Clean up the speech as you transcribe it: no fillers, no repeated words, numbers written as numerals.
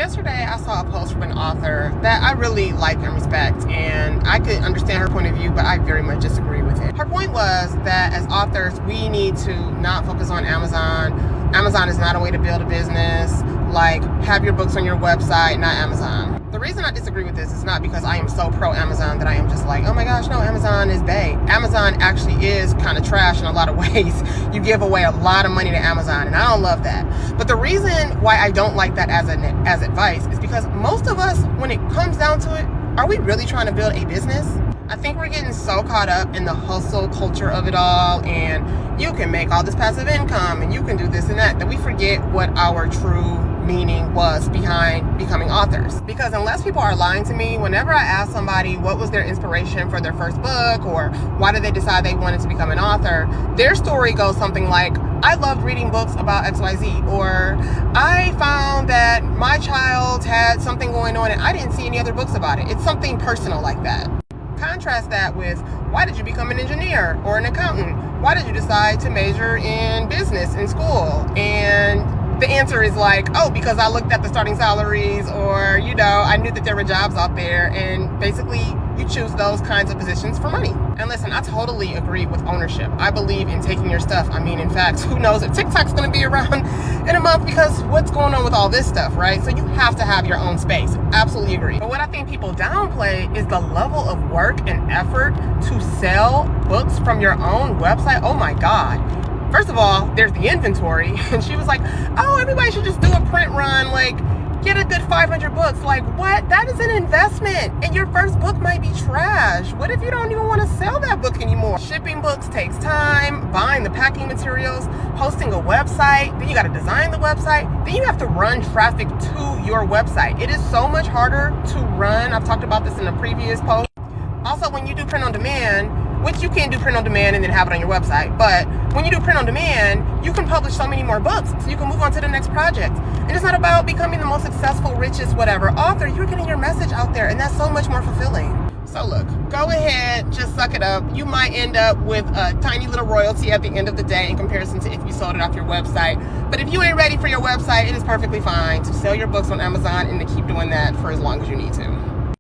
Yesterday, I saw a post from an author that I really like and respect, and I could understand her point of view, but I very much disagree with it. Her point was that as authors, we need to not focus on Amazon. Amazon is not a way to build a business. Like, have your books on your website, not Amazon. The reason I disagree with this is not because I am so pro-Amazon that I am just like, oh my gosh, no, Amazon is bae. Amazon actually is kind of trash in a lot of ways. You give away a lot of money to Amazon, and I don't love that. But the reason why I don't like that as advice is because most of us, when it comes down to it, are we really trying to build a business? I think we're getting so caught up in the hustle culture of it all, and you can make all this passive income, and you can do this and that we forget what our true meaning was behind becoming authors. Because unless people are lying to me, whenever I ask somebody what was their inspiration for their first book, or why did they decide they wanted to become an author, their story goes something like, I loved reading books about XYZ, or I found that my child had something going on and I didn't see any other books about it. It's something personal like that. Contrast that with, why did you become an engineer or an accountant? Why did you decide to major in business in school? And the answer is like, oh, because I looked at the starting salaries, or, I knew that there were jobs out there, and basically you choose those kinds of positions for money. And listen, I totally agree with ownership. I believe in taking your stuff. I mean, in fact, who knows if TikTok's going to be around in a month, because what's going on with all this stuff, right? So you have to have your own space. Absolutely agree. But what I think people downplay is the level of work and effort to sell books from your own website. Oh my God. First of all, there's the inventory. And she was like, oh, everybody should just do a print run, like get a good 500 books. Like, what? That is an investment. And your first book might be trash. What if you don't even want to sell that book anymore? Shipping books takes time, buying the packing materials, hosting a website, then you got to design the website, then you have to run traffic to your website. It is so much harder to run. I've talked about this in a previous post. Also, when you do print on demand, which you can do print on demand and then have it on your website, but when you do print on demand, you can publish so many more books, so you can move on to the next project. And it's not about becoming the most successful, richest, whatever author. You're getting your message out there, and that's so much more fulfilling. So look, go ahead, just suck it up. You might end up with a tiny little royalty at the end of the day in comparison to if you sold it off your website. But if you ain't ready for your website, it is perfectly fine to sell your books on Amazon and to keep doing that for as long as you need to.